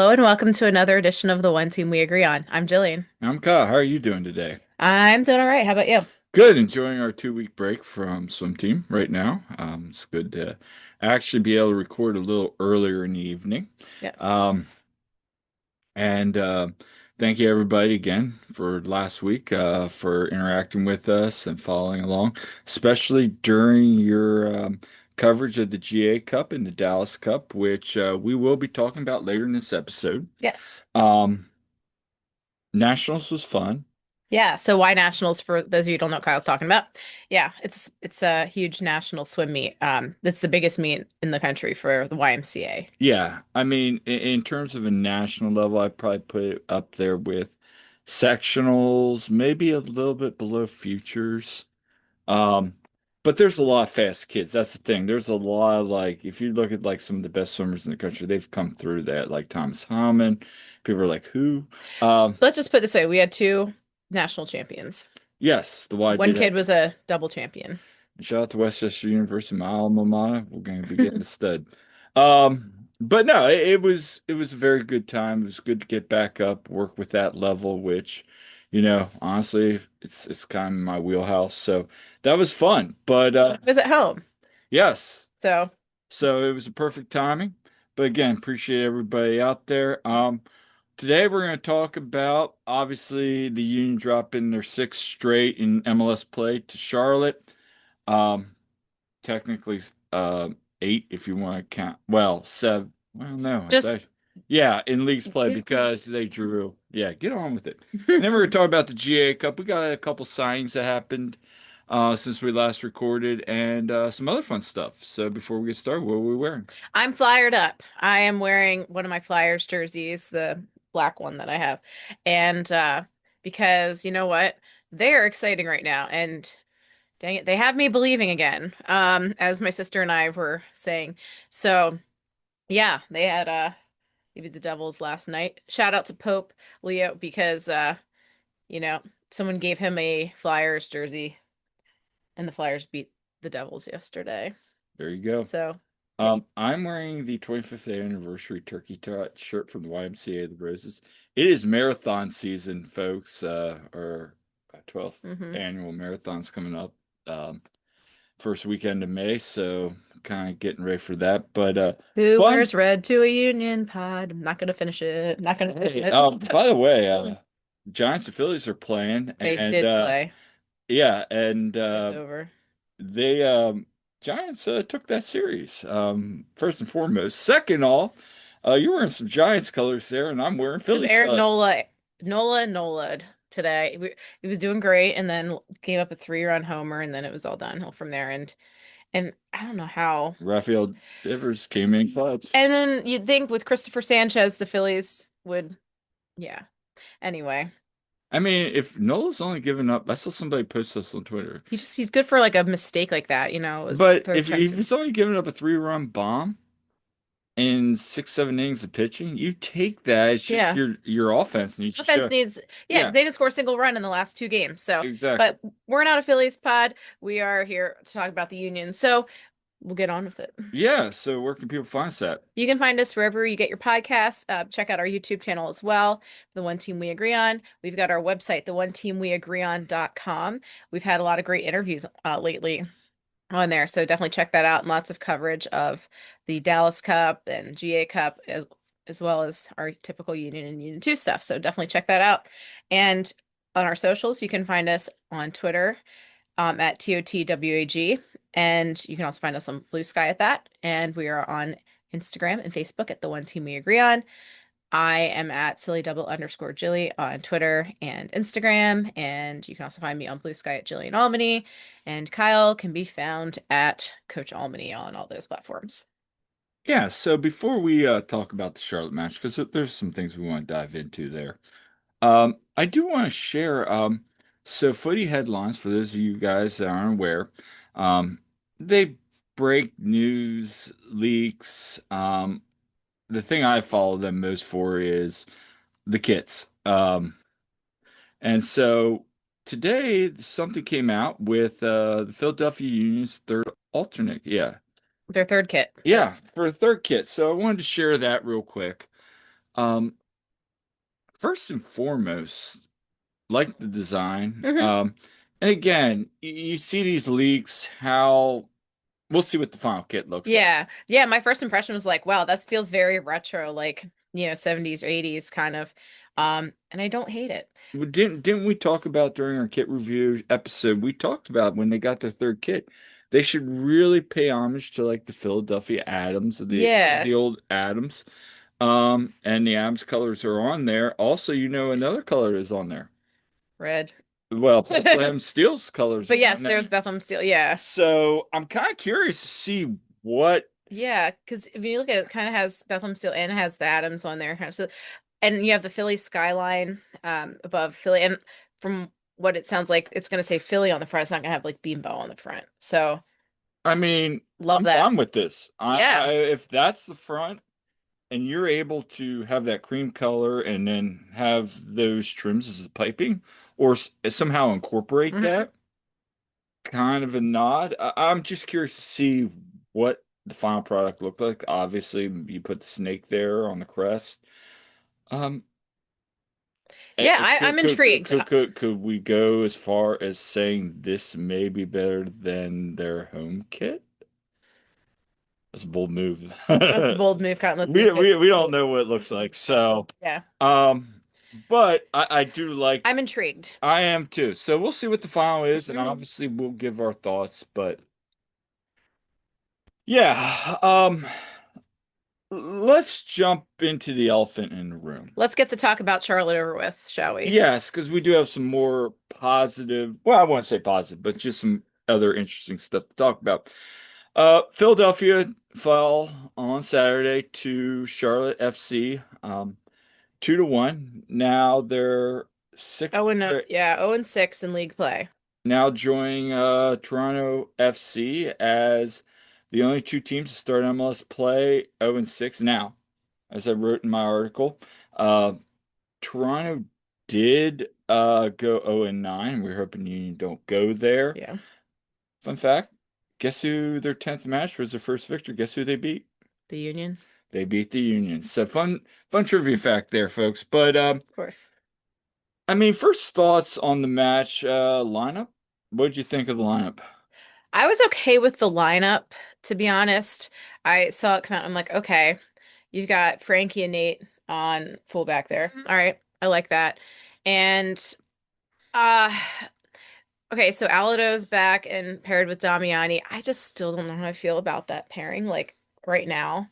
Hello and welcome to another edition of the One Team We Agree On. I'm Jillian. I'm Kyle. How are you doing today? I'm doing all right. How about you? Good. Enjoying our 2 week break from swim team right now. It's good to actually be able to record a little earlier in the evening. Yes. Um, and Thank you everybody again for last week for interacting with us and following along, especially during your coverage of the GA Cup and the Dallas Cup, which we will be talking about later in this episode. Yes. Um, Nationals was fun. Yeah. So Y Nationals, for those of you who don't know what Kyle's talking about. Yeah, it's a huge national swim meet. It's the biggest meet in the country for the YMCA. Yeah, I mean, in terms of a national level, I'd probably put it up there with sectionals, maybe a little bit below futures. Um, but there's a lot of fast kids. That's the thing. There's a lot of like, if you look at like some of the best swimmers in the country, they've come through that, like Thomas Hammond. People are like, who? Let's just put it this way. We had two national champions. Yes, the Y One did kid have. was a double champion. Shout out to Westchester University, my alma mater. We're going to be getting the stud. But no, it was a very good time. It was good to get back up, work with that level, which, honestly, it's kind of my wheelhouse. So that was fun. But It was at home. yes, So so it was a perfect timing. But again, appreciate everybody out there. Today we're going to talk about obviously the Union dropping their sixth straight in MLS play to Charlotte. Um, Technically eight if you want to count. Well, seven. Well, no, it's just actually yeah, in leagues play because they drew. Yeah, get on with it. And then we're gonna talk about the GA Cup. We got a couple signings that happened since we last recorded and some other fun stuff. So before we get started, what are we wearing? I'm flyered up. I am wearing one of my Flyers jerseys, the black one that I have. And because you know what? They're exciting right now. And dang it, they have me believing again. As my sister and I were saying. So yeah, they had maybe the Devils last night. Shout out to Pope Leo because you know, someone gave him a Flyers jersey and the Flyers beat the Devils yesterday. There you go. So yeah. I'm wearing the 25th anniversary Turkey Trot shirt from the YMCA of the Roses. It is marathon season, folks. Our 12th Hmm. annual marathon's coming up. First weekend of May, so kind of getting ready for that. But Who fun. wears red to a Union pod? I'm not gonna finish it. Not gonna finish Hey, it. by the way, Giants and Phillies are playing, They and did play. yeah, and It's over. they Giants took that series. First and foremost. Second all, you're wearing some Giants colors there, and I'm wearing Because Phillies Eric colors. Nola'd today. He was doing great, and then gave up a 3-run homer, and then it was all downhill from there. And I don't know how. Rafael Devers came in clutch. And then you'd think with Christopher Sanchez, the Phillies would, yeah. Anyway, I mean, if Nola's only given up, I saw somebody post this on Twitter. he's good for like a mistake like that, It was But third if check. he's only given up a 3-run bomb in 6, 7 innings of pitching, you take that. It's just Yeah. your offense needs to Offense show. needs, yeah, Yeah, they didn't score a single run in the last two games. So, exactly. but we're not a Phillies pod. We are here to talk about the Union. So we'll get on with it. Yeah. So where can people find us at? You can find us wherever you get your podcasts. Check out our YouTube channel as well, The One Team We Agree On. We've got our website, theoneteamweagreeon.com. We've had a lot of great interviews lately on there, so definitely check that out and lots of coverage of the Dallas Cup and GA Cup as well as our typical Union and Union 2 stuff. So definitely check that out. And on our socials, you can find us on Twitter at TOTWAG. And you can also find us on Blue Sky at that. And we are on Instagram and Facebook at The One Team We Agree On. I am at silly double underscore Jilly on Twitter and Instagram. And you can also find me on Blue Sky at Jillian Albany. And Kyle can be found at Coach Albany on all those platforms. Yeah. So before we talk about the Charlotte match, because there's some things we want to dive into there. I do want to share. So footy headlines for those of you guys that aren't aware, they break news leaks. The thing I follow them most for is the kits. And so today something came out with the Philadelphia Union's third alternate. Yeah. Their third kit. Yeah, Yes. for a third kit. So I wanted to share that real quick. Um, First and foremost, like the design. Hmm. And again, you see these leaks, how we'll see what the final kit looks like. Yeah. Yeah, my first impression was like, wow, that feels very retro, like, 70s or 80s kind of. And I don't hate it. Didn't we talk about during our kit review episode? We talked about when they got their third kit, they should really pay homage to like the Philadelphia Adams, Yeah. the old Adams. And the Adams colors are on there. Also, another color is on there. Red. Well, Bethlehem Steel's colors But are on yes, there's there. Bethlehem Steel. Yeah. So I'm kind of curious to see what. Yeah, because if you look at it, it kind of has Bethlehem Steel and has the Adams on there. So, and you have the Philly skyline above Philly. And from what it sounds like, it's going to say Philly on the front. It's not going to have like Beambo on the front. So I mean, love I'm that. fine with this. Yeah. If that's the front and you're able to have that cream color and then have those trims as the piping, or somehow incorporate Hmm. that, kind of a nod. I'm just curious to see what the final product looked like. Obviously, you put the snake there on the crest. Um, Yeah, I'm intrigued. could we go as far as saying this may be better than their home kit? That's a bold move. That's a bold move, kind of let's see if We it's don't know what it looks like. So, yeah. um, but I do like, I'm intrigued. I am too. So we'll see what the final is, and Mhm. obviously we'll give our thoughts. But yeah, let's jump into the elephant in the room. Let's get the talk about Charlotte over with, shall we? Yes, because we do have some more positive, well, I won't say positive, but just some other interesting stuff to talk about. Philadelphia fell on Saturday to Charlotte FC, 2-1. Now they're six, Oh, and no, yeah, 0-6 in league play. now joining Toronto FC as the only two teams to start MLS play 0-6 now, as I wrote in my article. Uh, Toronto did go 0-9. We're hoping Union don't go there. Yeah, Fun fact, guess who their 10th match was their first victory? Guess who they beat? the Union, They beat the Union. So fun trivia fact there, folks. But of course. I mean, first thoughts on the match lineup. What'd you think of the lineup? I was okay with the lineup, to be honest. I saw it come out. I'm like, okay, you've got Frankie and Nate on fullback there. All right, I like that. And uh okay, so Alado's back and paired with Damiani. I just still don't know how I feel about that pairing, like right now.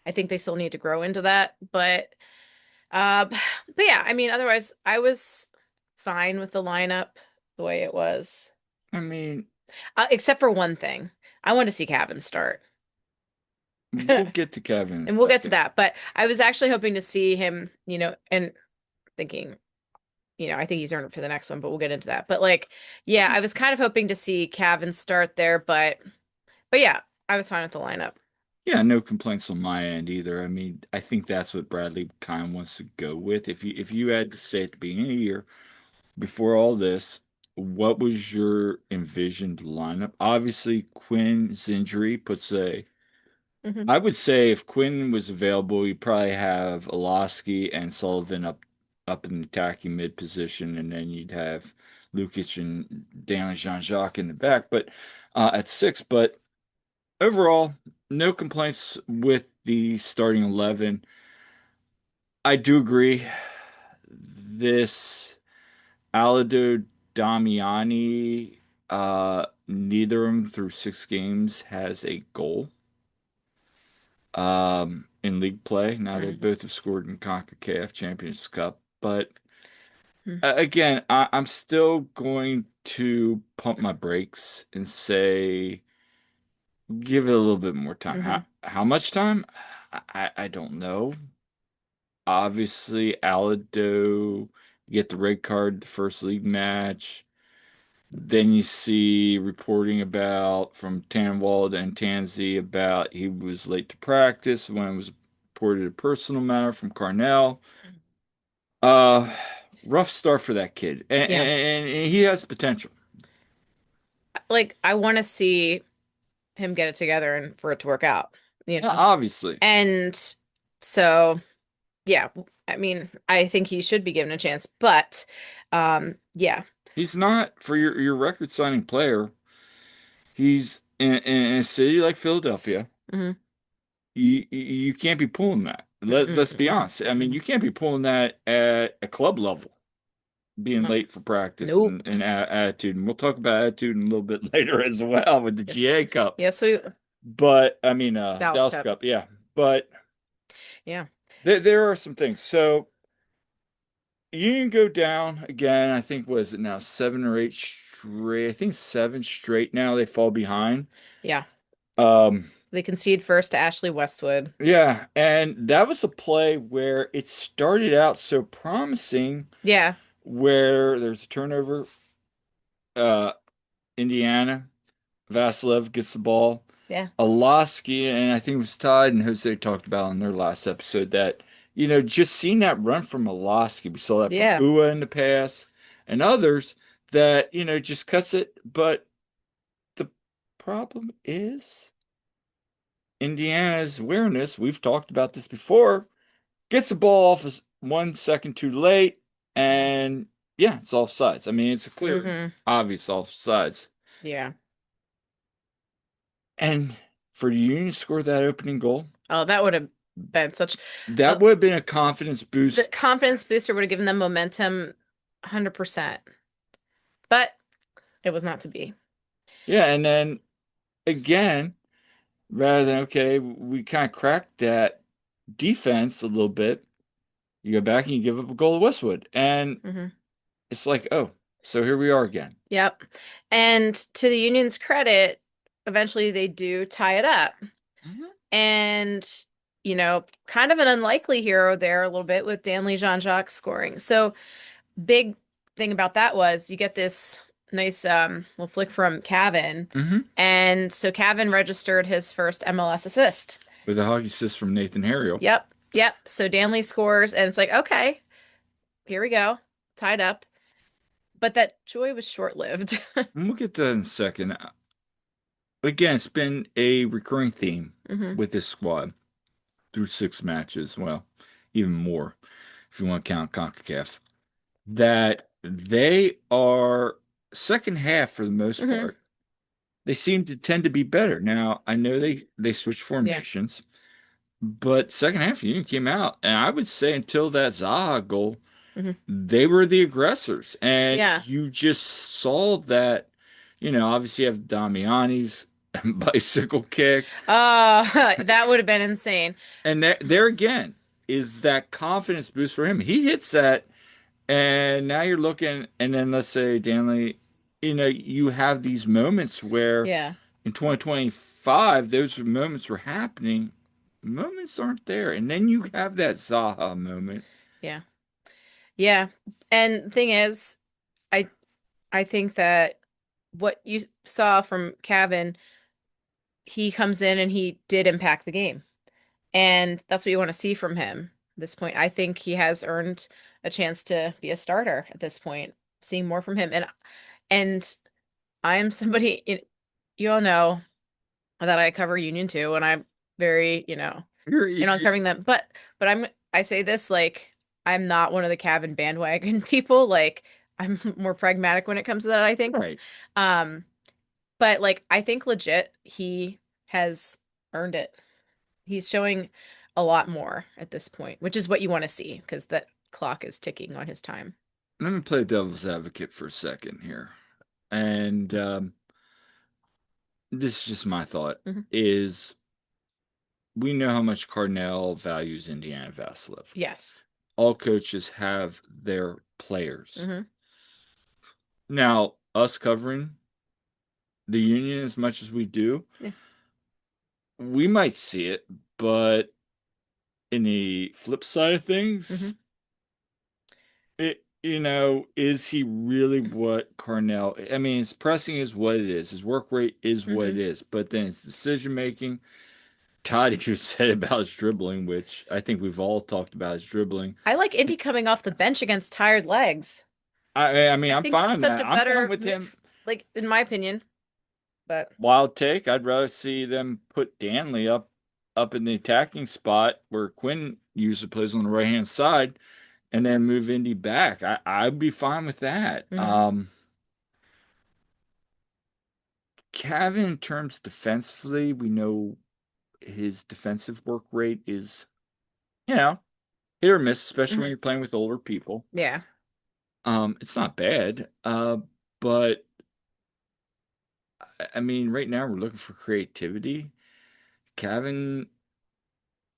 I think they still need to grow into that. Uh but yeah, I mean, otherwise I was fine with the lineup the way it was. I mean, Except for one thing. I want to see Cavan start. we'll get to Kevin in a And we'll get to second. that. But I was actually hoping to see him, and thinking, I think he's earned it for the next one, but we'll get into that. But like, yeah, I was kind of hoping to see Cavan start there, but yeah, I was fine with the lineup. Yeah, no complaints on my end either. I mean, I think that's what Bradley kind of wants to go with. If you had to say at the beginning of the year, before all this, what was your envisioned lineup? Obviously, Quinn's injury puts a. Hmm. I would say if Quinn was available, you'd probably have Olaski and Sullivan up in the attacking mid position, and then you'd have Lukic and Daniel Jean-Jacques in the back, but at six. But overall, no complaints with the starting 11. I do agree. This Alado Damiani, neither of them through 6 games has a goal in league play. Now they Hmm. both have scored in CONCACAF Champions Cup, but Hmm. again, I'm still going to pump my brakes and say give it a little bit more time. Hmm. How much time? I don't know. Obviously, Alado, you get the red card the first league match. Then you see reporting about from Tanwald and Tanzi about he was late to practice when it was reported a personal matter from Carnell. Uh, Rough start for that kid, Yeah. and he has potential. Like I want to see him get it together and for it to work out, you know. Obviously, And so Yeah, I mean, I think he should be given a chance, but yeah. He's not for your record signing player. He's in a city like Philadelphia. Hmm. You can't be pulling that. Let's be Mm-mm-mm. honest. I mean, you can't be pulling that at a club level, being late for practice Nope. and attitude. And we'll talk about attitude in a little bit later as well with the Yes. GA Cup. Yes, we But I mean, Dallas Dallas Cup. Cup, yeah. But Yeah. there are some things. So you can go down again. I think was it now 7 or 8 straight. I think 7 straight now. They fall behind. Yeah. Um, They concede first to Ashley Westwood. yeah, and that was a play where it started out so promising, Yeah. where there's a turnover. Uh, Indiana, Vasilev gets the ball. Yeah. Alaski, and I think it was Todd and Jose talked about in their last episode that, just seeing that run from Alaski, we saw that from Yeah. Ua in the past and others that, just cuts it. But the problem is Indiana's awareness, we've talked about this before, gets the ball off 1 second too late, and yeah, it's offsides. I mean, it's a clear and Hmm. obvious offsides. Yeah. And for the Union to score that opening goal, Oh, that would have been such that a would have been a confidence the boost. confidence booster would have given them momentum 100%. But it was not to be. Yeah, and then again, rather than okay, we kind of cracked that defense a little bit. You go back and you give up a goal to Westwood, and Hmm. it's like, oh, so here we are again. Yep. And to the Union's credit, eventually they do tie it up. Mhm. And, kind of an unlikely hero there a little bit with Danley Jean-Jacques scoring. So big thing about that was you get this nice little flick from Cavan. Hmm. And so Cavan registered his first MLS assist. With a hockey assist from Nathan Harriel. Yep. Yep. So Danley scores and it's like, okay, here we go. Tied up. But that joy was short-lived. And we'll get to that in a second. Again, it's been a recurring theme Hmm. with this squad through 6 matches. Well, even more if you want to count CONCACAF. That they are second half for the most Hmm. part. They seem to tend to be better. Now, I know they switched Yeah. formations, but second half Union came out, and I would say until that Zaha goal, Hmm. they were the aggressors. And Yeah. you just saw that, obviously you have Damiani's bicycle kick. That would have been insane. And there again is that confidence boost for him. He hits that, and now you're looking, and then let's say Danley, you have these moments where Yeah. in 2025, those moments were happening. Moments aren't there. And then you have that Zaha moment. Yeah. Yeah. And thing is, I I think that what you saw from Cavan, he comes in and he did impact the game. And that's what you want to see from him at this point. I think he has earned a chance to be a starter at this point, seeing more from him. And I am somebody, you all know that I cover Union too, and I'm very, You're, on you covering them. But I say this like I'm not one of the Cavan bandwagon people. Like I'm more pragmatic when it comes to that, I think. right. Um, but like I think legit he has earned it. He's showing a lot more at this point, which is what you want to see because the clock is ticking on his time. Let me play devil's advocate for a second here. And this is just my thought, Hmm. is we know how much Cardinal values Indiana Vasilev. Yes. All coaches have their players. Hmm. Now, us covering the Union as much as we do, Yeah. we might see it, but in the flip side of Hmm. things, is he really what Carnell? I mean, his pressing is what it is. His work rate is what Hmm. it is. But then his decision making, Todd, you said about his dribbling, which I think we've all talked about his dribbling. I like Indy coming off the bench against tired legs. I mean, I I'm think that's fine. such a I'm fine better with him. move, like in my opinion. But Wild take. I'd rather see them put Danley up in the attacking spot where Quinn usually plays on the right hand side, and then move Indy back. I'd be fine with that. Hmm. Kevin, in terms defensively, we know his defensive work rate is, you know, hit or miss, especially when Hmm. you're playing with older people. Yeah. It's not bad. But I mean, right now we're looking for creativity. Kevin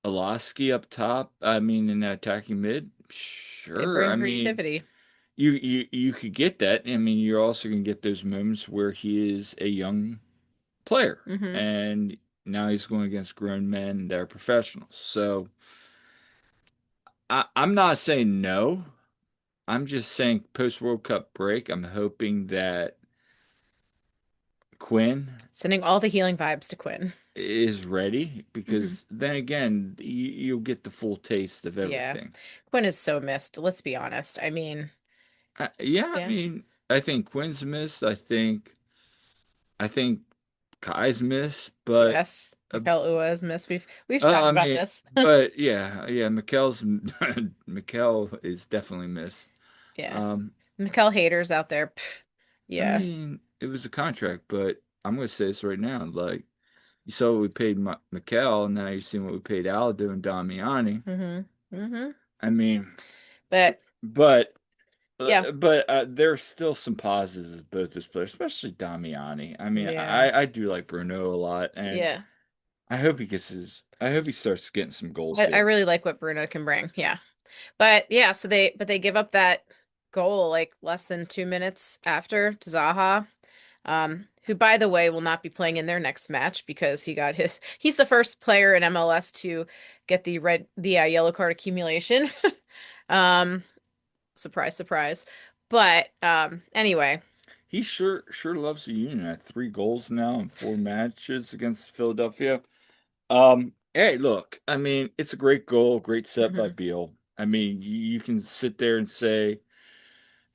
Olaski up top. I mean, in attacking mid, They sure. bring I mean, creativity. you could get that. I mean, you're also gonna get those moments where he is a young player, Hmm. and now he's going against grown men that are professionals. So I'm not saying no. I'm just saying post World Cup break, I'm hoping that Quinn Sending all the healing vibes to Quinn. is ready Hmm. because then again, you'll get the full taste of Yeah. everything. Quinn is so missed. Let's be honest. I mean, Yeah, I yeah. mean, I think Quinn's missed. I think Kai's missed, but Yes. uh, Mikel Ua is missed. We've talked I about mean, this. but yeah, Mikel's Mikel is definitely missed. Yeah. Um, Mikel haters out there. I Yeah. mean, it was a contract, but I'm gonna say this right now, like. You saw what we paid Mikel, now you're seeing what we paid Aldo and Damiani. Hmm. Hmm. I mean, But but yeah. there's still some positives with both those players, especially Damiani. I mean, Yeah. I do like Bruno a lot, and Yeah. I hope he starts getting some goals I here. really like what Bruno can bring. Yeah. But yeah, they give up that goal like less than 2 minutes after to Zaha, who by the way will not be playing in their next match because he's the first player in MLS to get the yellow card accumulation. Um, surprise, surprise. But anyway, He sure loves the Union. At 3 goals now in 4 matches against Philadelphia. Hey, look, I mean, it's a great goal, great set by mhm, Beal. I mean, you can sit there and say,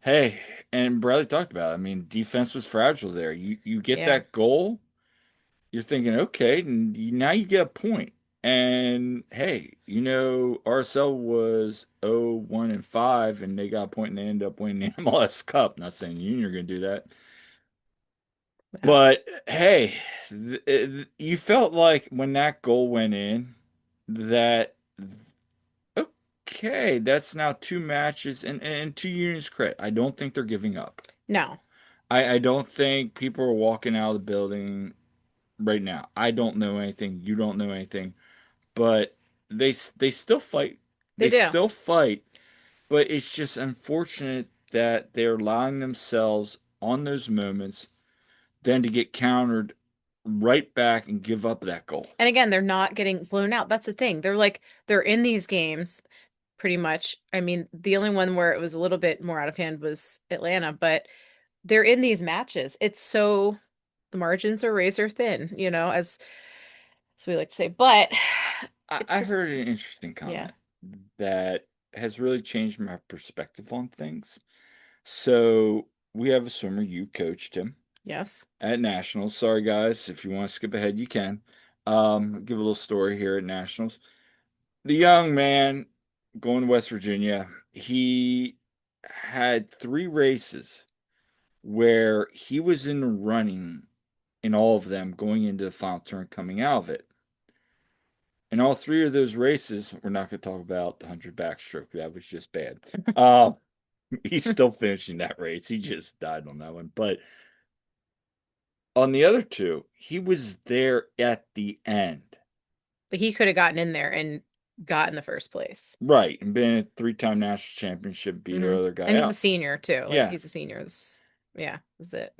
hey, and Bradley talked about it. I mean, defense was fragile there. You get yeah. that goal, you're thinking, okay, and now you get a point. And hey, RSL was 0-1-5, and they got a point and they ended up winning the MLS Cup. Not saying Union are going to do that. Wow. But hey, you felt like when that goal went in, that okay, that's now 2 matches, and to Union's credit, I don't think they're giving up. No, I don't think people are walking out of the building right now. I don't know anything. You don't know anything, but they still fight. they They do. still fight, but it's just unfortunate that they're allowing themselves on those moments then to get countered right back and give up that goal. And again, they're not getting blown out. That's the thing. They're in these games pretty much. I mean, the only one where it was a little bit more out of hand was Atlanta, but they're in these matches. It's so the margins are razor thin, as we like to say. But it's I just heard an interesting yeah. comment that has really changed my perspective on things. So we have a swimmer, you coached him Yes. at Nationals. Sorry, guys, if you want to skip ahead, you can. Give a little story here at Nationals. The young man going to West Virginia, he had 3 races where he was in the running in all of them going into the final turn, coming out of it. In all 3 of those races, we're not going to talk about the 100 backstroke. That was just bad. Uh, he's still finishing that race. He just died on that one. But on the other 2, he was there at the end. But he could have gotten in there and got in the first place. Right. And been a 3-time national championship, beat our Hmm. other And guy he's a out. senior too. Like Yeah. he's a senior. Yeah, that's it.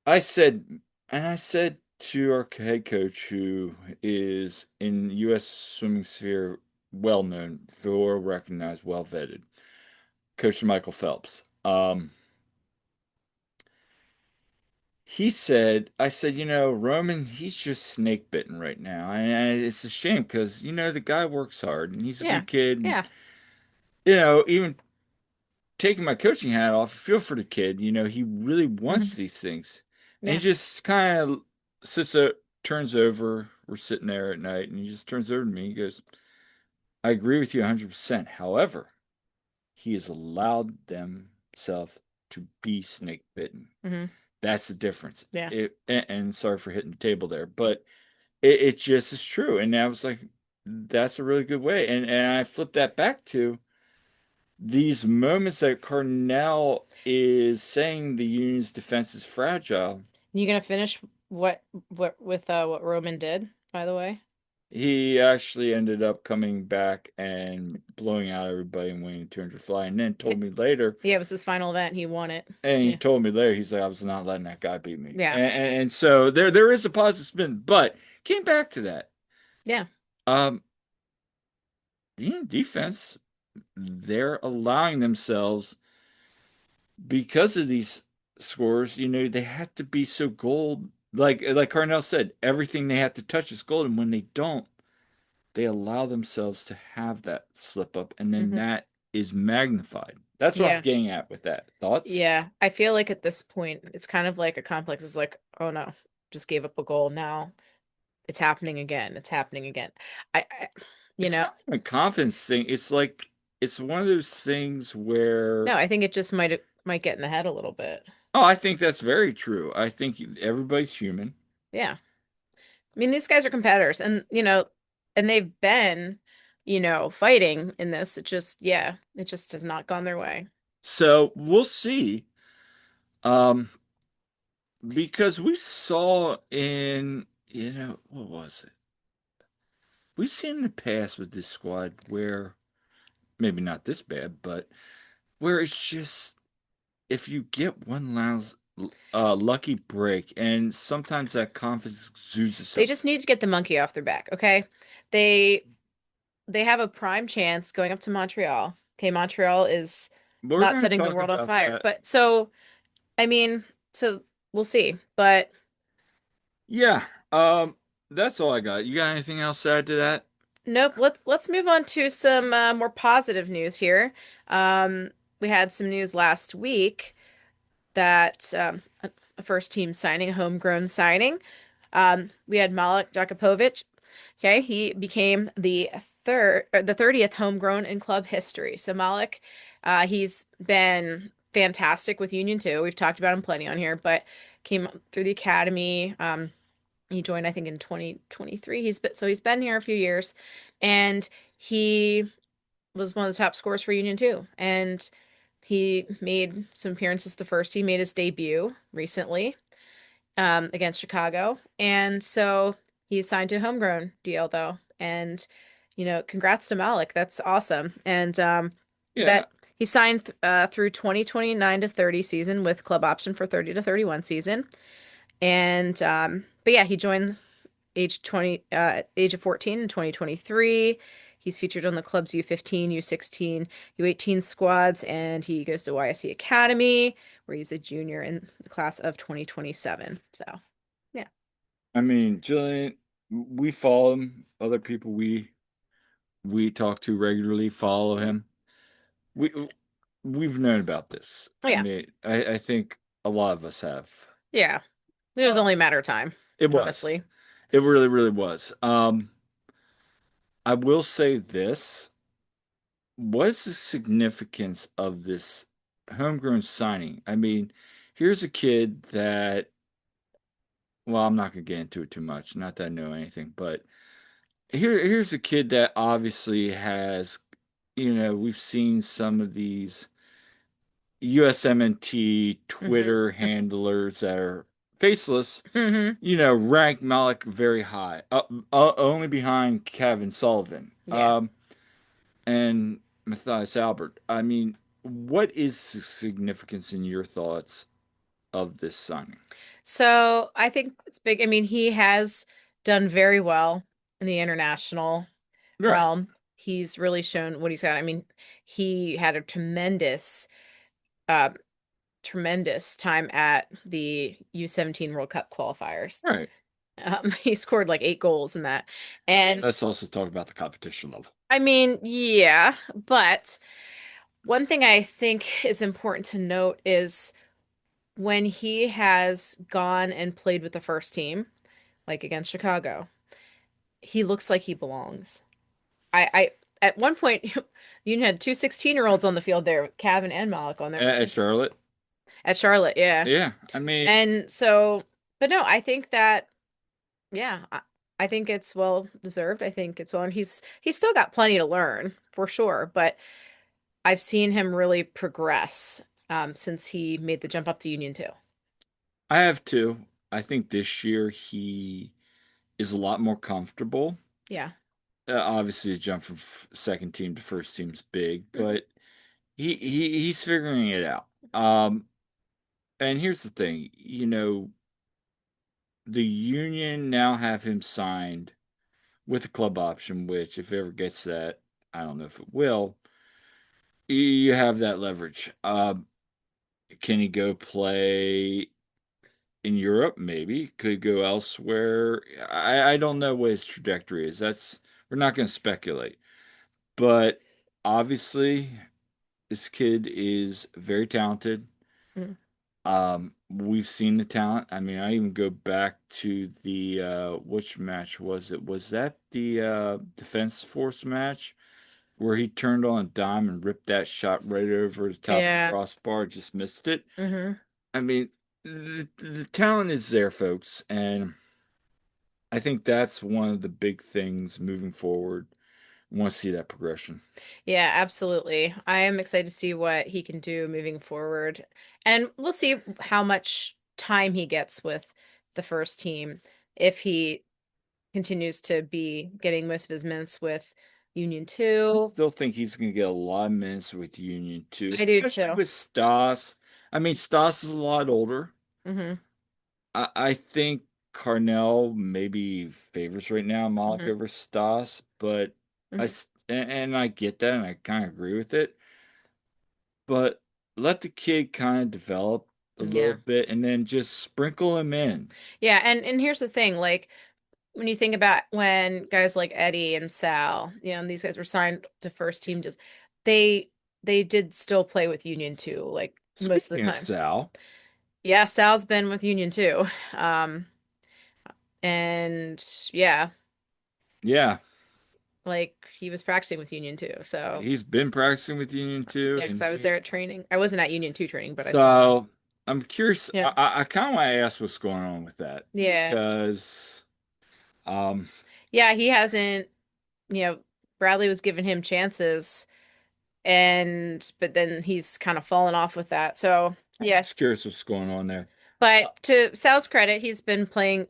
I said, and I said to our head coach, who is in U.S. swimming sphere well known, well recognized, well vetted, Coach Michael Phelps. I said, Roman, he's just snake bitten right now. And it's a shame because, the guy works hard and he's a Yeah. good kid. And, Yeah. even taking my coaching hat off, I feel for the kid. He really wants Hmm. these things. And he Yeah. just kind of turns over. We're sitting there at night and he just turns over to me. He goes, I agree with you 100%. However, he has allowed themselves to be snake bitten. Hmm. That's the difference. Yeah. And sorry for hitting the table there, but it just is true. And I was like, that's a really good way. And I flipped that back to these moments that Cornell is saying the Union's defense is fragile. You gonna finish what Roman did, by the way? He actually ended up coming back and blowing out everybody and winning 200 fly, and then Yeah, told me later, yeah, it was his final event. He won it. and he Yeah. told me later, he's like, I was not letting that guy beat me. Yeah. And so there is a positive spin, but came back to that. Yeah. Um, the Union defense, they're allowing themselves because of these scores, they have to be so gold. Like Carnell said, everything they have to touch is gold, and when they don't, they allow themselves to have that slip up, and then Hmm. that is magnified. That's what I'm Yeah. getting at with that. Thoughts? Yeah. I feel like at this point, it's kind of like a complex. It's like, oh no, just gave up a goal. Now it's happening again. It's happening again. I you It's know, not even a confidence thing. It's like it's one of those things where, no, I think it just might get in the head a little bit. oh, I think that's very true. I think everybody's human. Yeah. I mean, these guys are competitors and and they've been, fighting in this. It just, yeah, it just has not gone their way. So we'll see. Um, because we saw in, what was it? We've seen in the past with this squad where maybe not this bad, but where it's just if you get one last lucky break, and sometimes that confidence exudes They itself. just need to get the monkey off their back, okay? They they have a prime chance going up to Montreal. Okay, Montreal is We're not going to setting the talk world on about fire. that. But so, I mean, so we'll see. But Yeah, that's all I got. You got anything else to add to that? nope, let's move on to some more positive news here. We had some news last week that a first team signing, a homegrown signing. We had Malik Jakupovic. Okay, he became the 30th homegrown in club history. So Malik, he's been fantastic with Union too. We've talked about him plenty on here, but came through the academy. He joined, I think, in 2023. He's been here a few years, and he was one of the top scorers for Union too. And he made some appearances with the first team, made his debut recently against Chicago. And so he's signed to a homegrown deal though. And congrats to Malik. That's awesome. And Yeah, that he signed through 2029 to 30 season with club option for 30 to 31 season. And but yeah, he joined age of 14 in 2023. He's featured on the club's U15, U16, U18 squads, and he goes to YSC Academy, where he's a junior in the class of 2027. So, yeah. I mean, Jillian, we follow him. Other people we talk to regularly follow him. We we've known about this. Oh, I yeah. mean, I think a lot of us have. Yeah. It was Uh, only a matter of time, it was. honestly. It really, really was. I will say this. What's the significance of this homegrown signing? I mean, here's a kid that, well, I'm not gonna get into it too much, not that I know anything, but here's a kid that obviously has, we've seen some of these USMNT Hmm. Twitter handlers that are faceless, Hmm. rank Malik very high, only behind Kevin Sullivan. Yeah. And Matthias Albert. I mean, what is the significance in your thoughts of this signing? So I think it's big. I mean, he has done very well in the international Right, realm. He's really shown what he's got. I mean, he had a uh, tremendous time at the U17 World Cup qualifiers. right. He scored like 8 goals in that. And Let's also talk about the competition level. I mean, yeah, but one thing I think is important to note is when he has gone and played with the first team, like against Chicago, he looks like he belongs. I at one point, you had two 16-year-olds on the field there, Kevin and Malik on there, which At is Charlotte. at Charlotte, yeah. Yeah, I mean, And so, but no, I think that, yeah, I think it's well deserved. I think it's well, and he's still got plenty to learn for sure, but I've seen him really progress since he made the jump up to Union 2. I have two. I think this year he is a lot more comfortable. Yeah. Obviously, the jump from second team to first team's big, Hmm. but he's figuring it out. Um, and here's the thing, the Union now have him signed with a club option, which if it ever gets that, I don't know if it will. You have that leverage. Can he go play in Europe? Maybe. Could go elsewhere. I don't know what his trajectory is. We're not going to speculate. But obviously, this kid is very talented. Hmm. We've seen the talent. I mean, I even go back to the which match was it? Was that the Defense Force match where he turned on a dime and ripped that shot right over the top of the Yeah. crossbar, just missed it? Hmm. I mean, the talent is there, folks, and I think that's one of the big things moving forward. I want to see that progression. Yeah, absolutely. I am excited to see what he can do moving forward. And we'll see how much time he gets with the first team if he continues to be getting most of his minutes with Union I 2. still think he's going to get a lot of minutes with Union too, I do especially too. with Stas. I mean, Stas is a lot older. Hmm. I think Carnell maybe favors right now Malik Hmm. over Stas, but Hmm. and I get that and I kind of agree with it. But let the kid kind of develop a little Yeah. bit and then just sprinkle him in. Yeah, and here's the thing, like when you think about when guys like Eddie and Sal, and these guys were signed to first team, just they they did still play with Union 2, like most of the Speaking of time. Sal, Yeah, Sal's been with Union 2. Um, and yeah, yeah, like he was practicing with Union 2. So he's been practicing with Union too, yeah, because and I was there at training. I wasn't at Union 2 training, but I so I'm curious. yeah. I kind of want to ask what's going on with that Yeah. because um, Yeah, he hasn't, you know, Bradley was giving him chances and but then he's kind of fallen off with that. So, I'm yeah. just curious what's going on there. Uh, But to Sal's credit, he's been playing,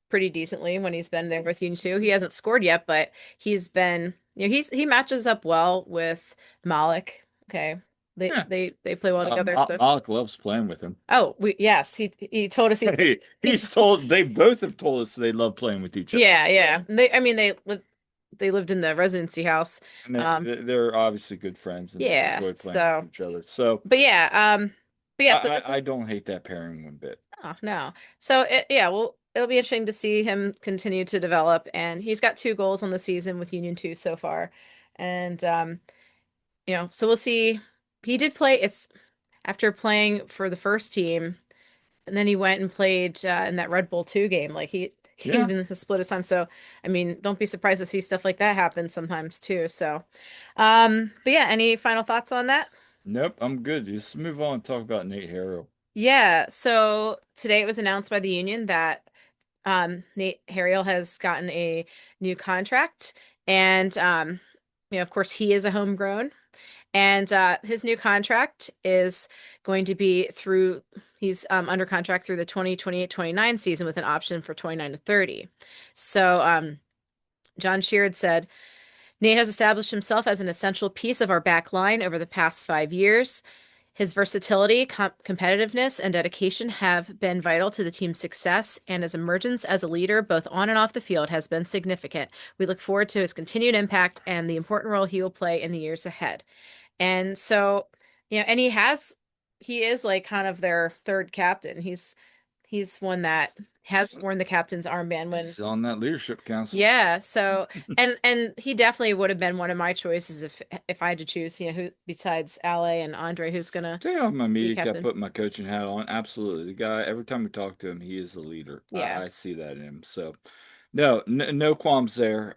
pretty decently when he's been there with Union 2. He hasn't scored yet, but he's been, he matches up well with Malik. Okay. They yeah, they they play well together. So. Malik loves playing with him. Oh, yes, he told us he They both have told us they love playing with each other. yeah, yeah. They lived in the residency house. And Um they're obviously good friends and they yeah. enjoy playing with So, each other. So but yeah, I don't hate that pairing one bit. oh, no. So yeah, well, it'll be interesting to see him continue to develop, and he's got 2 goals on the season with Union 2 so far. And so we'll see. He did play it's after playing for the first team, and then he went and played in that Red Bull 2 game. Like he Yeah. even has split his time. So I mean, don't be surprised to see stuff like that happen sometimes too. So but yeah, any final thoughts on that? Nope, I'm good. Just move on and talk about Nate Harrow. Yeah, so today it was announced by the union that Nate Harriel has gotten a new contract, and of course, he is a homegrown, and his new contract is going to be through. He's under contract through the 2028-29 season with an option for 29 to 30. So John Sheard said. Nate has established himself as an essential piece of our back line over the past 5 years. His versatility, competitiveness, and dedication have been vital to the team's success, and his emergence as a leader, both on and off the field, has been significant. We look forward to his continued impact and the important role he will play in the years ahead. And so, and he is like kind of their third captain. He's one that has worn the captain's armband when He's on that leadership council. yeah, so and he definitely would have been one of my choices if I had to choose, who besides Ale and Andre, who's gonna Take off my be media cap, captain. put my coaching hat on. Absolutely. The guy, every time we talk to him, he is a leader. Yeah. I see that in him. So, no qualms there.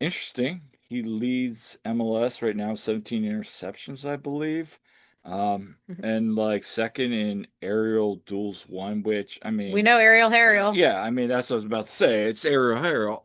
Interesting. He leads MLS right now, 17 interceptions, I believe. Mhm. And like second in aerial duels won, which I We mean, know Ariel Harriel. yeah, I mean that's what I was about to say. It's aerial aerial.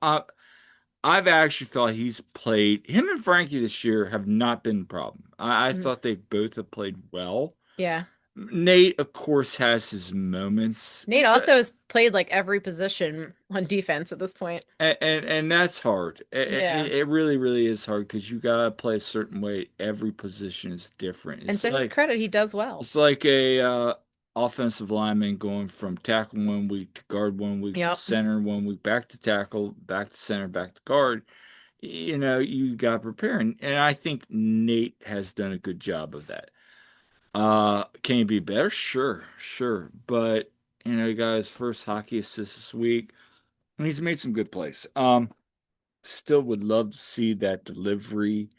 I've actually thought he's played him and Frankie this year have not been a problem. I Mhm. thought they both have played well. Yeah. Nate, of course, has his moments. Nate Otto has played like every position on defense at this point. And that's hard. Yeah. It really, really is hard because you gotta play a certain way. Every position is different. And to his credit, he does well. It's like a offensive lineman going from tackle 1 week to guard 1 week to Yep. center 1 week, back to tackle, back to center, back to guard. You know, you got to prepare, and I think Nate has done a good job of that. Can he be better? Sure, sure, but you know, he got his first hockey assist this week, and he's made some good plays. Still would love to see that delivery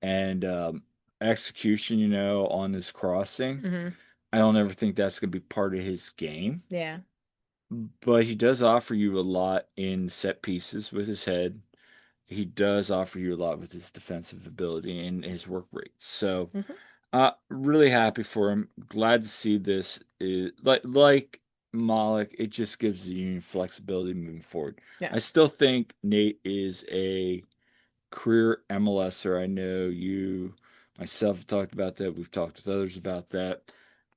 and execution, you know, on this crossing. Hmm. I don't ever think that's going to be part of his game, Yeah. but he does offer you a lot in set pieces with his head. He does offer you a lot with his defensive ability and his work rate. So, Hmm. really happy for him. Glad to see this. Is like Malik, it just gives the Union flexibility moving forward. Yeah. I still think Nate is a career MLSer. I know you, myself, have talked about that. We've talked with others about that.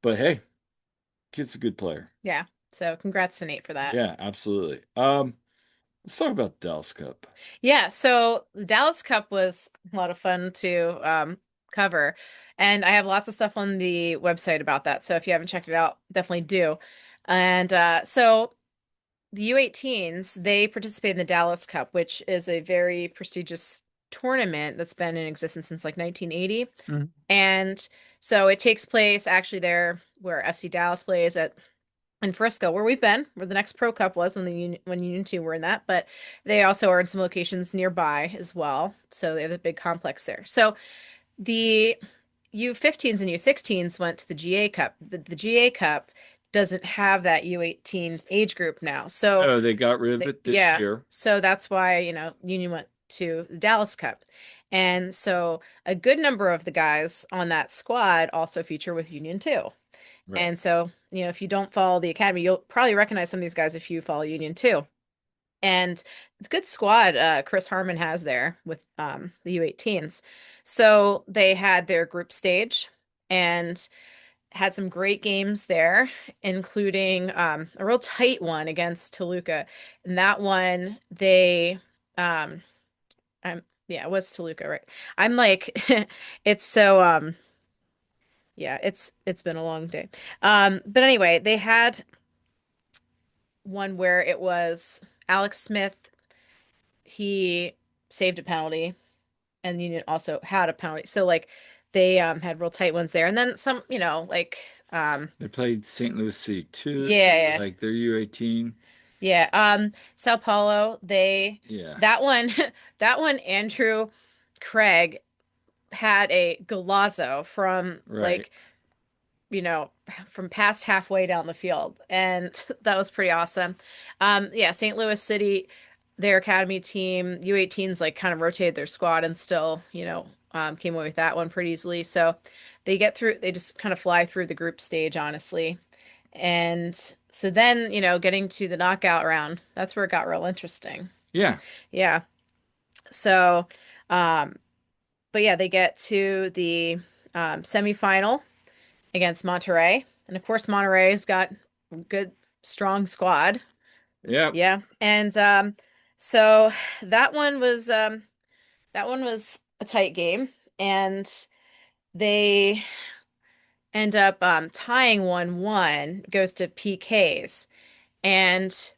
But hey, kid's a good player. Yeah. So congrats to Nate for that. Yeah, absolutely. Let's talk about the Dallas Cup. Yeah. So the Dallas Cup was a lot of fun to cover. And I have lots of stuff on the website about that. So if you haven't checked it out, definitely do. And so the U-18s, they participate in the Dallas Cup, which is a very prestigious tournament that's been in existence since like 1980. Mhm. And so it takes place actually there where FC Dallas plays at in Frisco, where we've been, where the next Pro Cup was when when Union 2 were in that, but they also are in some locations nearby as well. So they have a big complex there. So the U-15s and U-16s went to the GA Cup, but the GA Cup doesn't have that U-18 age group now. So No, they got rid of it this yeah, year. so that's why, Union went to the Dallas Cup. And so a good number of the guys on that squad also feature with Union too. Right. And so, if you don't follow the academy, you'll probably recognize some of these guys if you follow Union too. And it's a good squad Chris Harmon has there with the U-18s. So they had their group stage and had some great games there, including a real tight one against Toluca. And that one, um, yeah, it was Toluca, right? I'm like, it's so, yeah, it's been a long day. But anyway, they had one where it was Alex Smith. He saved a penalty, and Union also had a penalty. So like they had real tight ones there, and then some, like They played St. Louis City too, yeah, like their U18. yeah. Sao Paulo, Yeah, that one that one Andrew Craig had a golazo from right. like you know, from past halfway down the field. And that was pretty awesome. Yeah, St. Louis City, their academy team, U-18s like kind of rotated their squad and still, came away with that one pretty easily. So they just kind of fly through the group stage, honestly. And so then, getting to the knockout round, that's where it got real interesting. Yeah, Yeah. So, um, but yeah, they get to the semifinal against Monterrey. And of course, Monterrey's got a good, strong squad. yeah. Yeah. And so that one was that one was a tight game. And they end up tying 1-1, goes to PKs. And